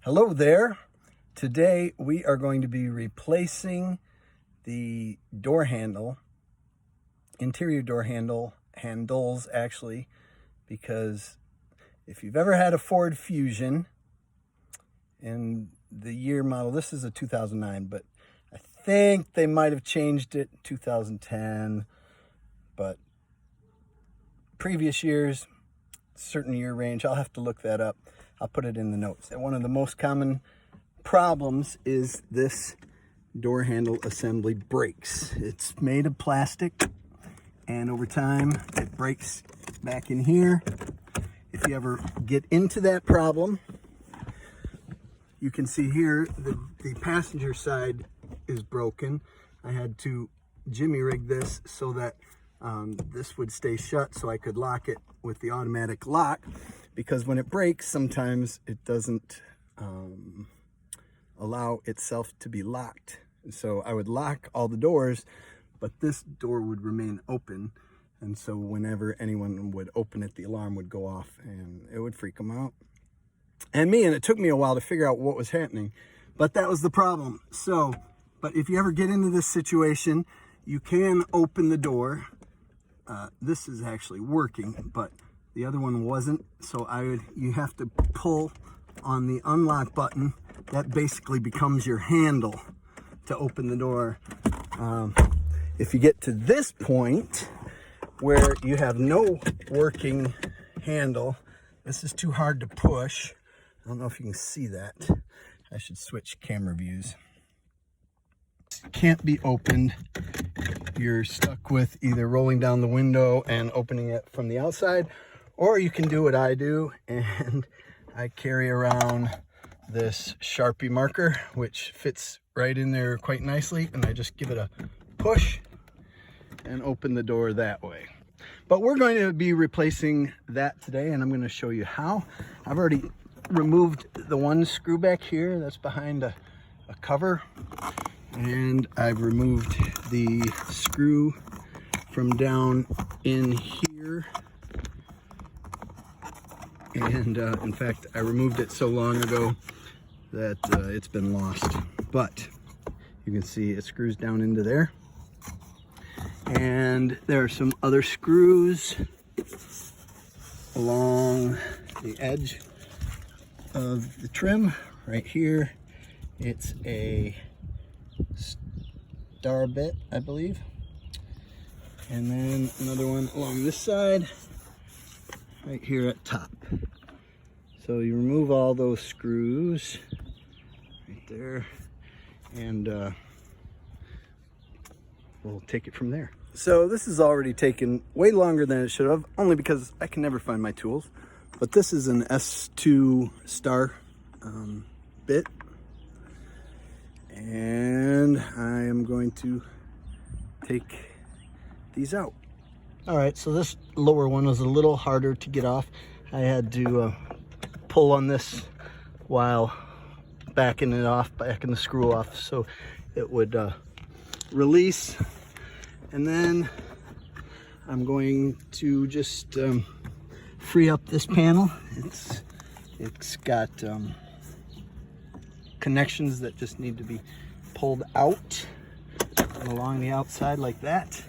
Hello there. Today we are going to be replacing the door handle, interior door handles actually, because if you've ever had a Ford Fusion and the year model, this is a 2009, but I think they might have changed it 2010, but previous years, certain year range, I'll have to look that up. I'll put it in the notes. And one of the most common problems is this door handle assembly breaks. It's made of plastic, and over time it breaks back in here. If you ever get into that problem, you can see here the passenger side is broken. I had to jimmy rig this so that this would stay shut so I could lock it with the automatic lock, because when it breaks, sometimes it doesn't allow itself to be locked. So I would lock all the doors, but this door would remain open. And so whenever anyone would open it, the alarm would go off and it would freak them out. And it took me a while to figure out what was happening, but that was the problem. So, but if you ever get into this situation, you can open the door. This is actually working, but the other one wasn't. So you have to pull on the unlock button. That basically becomes your handle to open the door. If you get to this point where you have no working handle, this is too hard to push. I don't know if you can see that. I should switch camera views. Can't be opened. You're stuck with either rolling down the window and opening it from the outside, or you can do what I do, and I carry around this Sharpie marker, which fits right in there quite nicely, and I just give it a push and open the door that way. But we're going to be replacing that today, and I'm going to show you how. I've already removed the one screw back here that's behind a cover, and I've removed the screw from down in here. And in fact, I removed it so long ago that it's been lost. But you can see it screws down into there. And there are some other screws along the edge of the trim right here. It's a star bit, I believe. And then another one along this side, right here at top. So you remove all those screws right there, and we'll take it from there. So this has already taken way longer than it should have, only because I can never find my tools. But this is an S2 star bit, and I am going to take these out. All right, so this lower one was a little harder to get off. I had to pull on this while backing the screw off, so it would release. And then I'm going to just free up this panel. It's got connections that just need to be pulled out along the outside like that,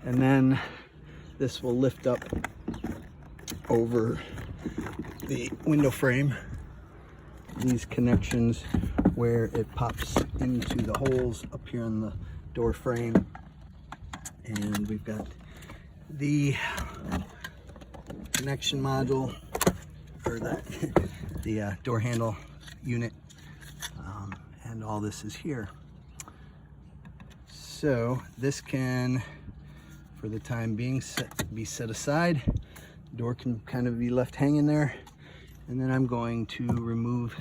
and then this will lift up over the window frame, these connections where it pops into the holes up here on the door frame. And we've got the connection module for the door handle unit, and all this is here. So this can, for the time being, be set aside. The door can kind of be left hanging there, and then I'm going to remove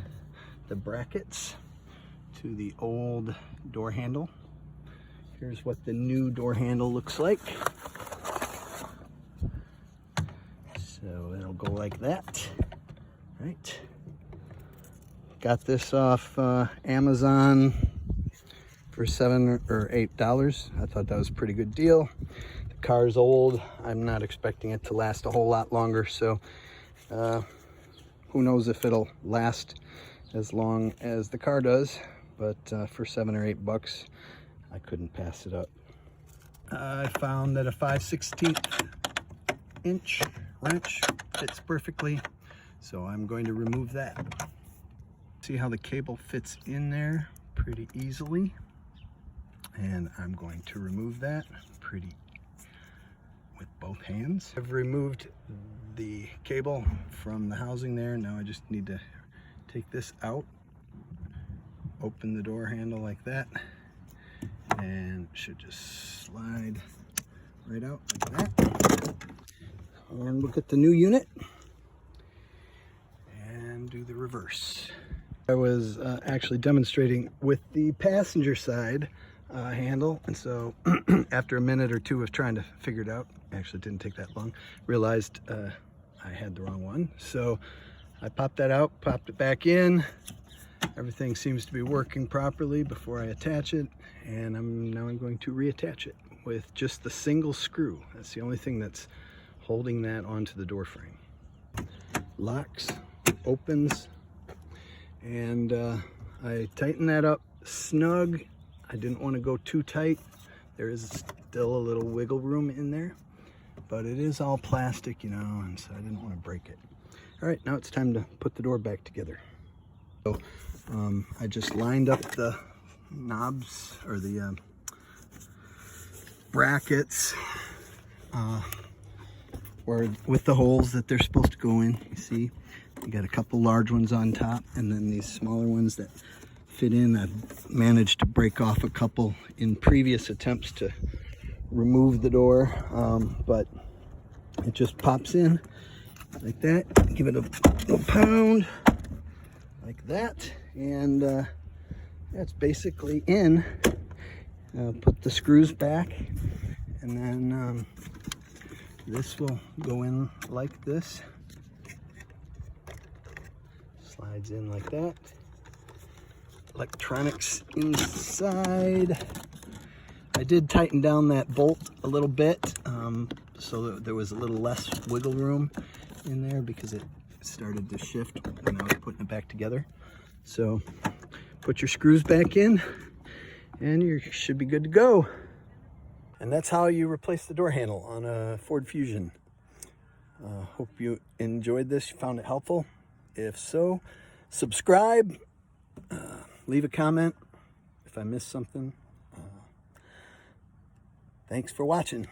the brackets to the old door handle. Here's what the new door handle looks like. So it'll go like that, right? Got this off Amazon for $7 or $8. I thought that was a pretty good deal. The car's old. I'm not expecting it to last a whole lot longer, so who knows if it'll last as long as the car does, but for $7 or $8, I couldn't pass it up. I found that a 5/16 inch wrench fits perfectly, so I'm going to remove that. See how the cable fits in there pretty easily, and I'm going to remove that with both hands. I've removed the cable from the housing there. Now I just need to take this out, open the door handle like that, and it should just slide right out like that. And look at the new unit and do the reverse. I was actually demonstrating with the passenger side handle, and so after a minute or two of trying to figure it out, actually it didn't take that long, realized I had the wrong one. So I popped that out, popped it back in. Everything seems to be working properly before I attach it, and now I'm going to reattach it with just the single screw. That's the only thing that's holding that onto the door frame. Locks, opens, and I tighten that up snug. I didn't want to go too tight. There is still a little wiggle room in there, but it is all plastic, you know, and so I didn't want to break it. All right, now it's time to put the door back together. So I just lined up the knobs, or the brackets, with the holes that they're supposed to go in. You see, you got a couple large ones on top, and then these smaller ones that fit in. I've managed to break off a couple in previous attempts to remove the door, but it just pops in like that. Give it a little pound like that, and that's basically in. Put the screws back, and then this will go in like this. Slides in like that. Electronics inside. I did tighten down that bolt a little bit, so that there was a little less wiggle room in there, because it started to shift when I was putting it back together. So put your screws back in, and you should be good to go. And that's how you replace the door handle on a Ford Fusion. Hope you enjoyed this, you found it helpful. If so, subscribe, leave a comment if I missed something. Thanks for watching.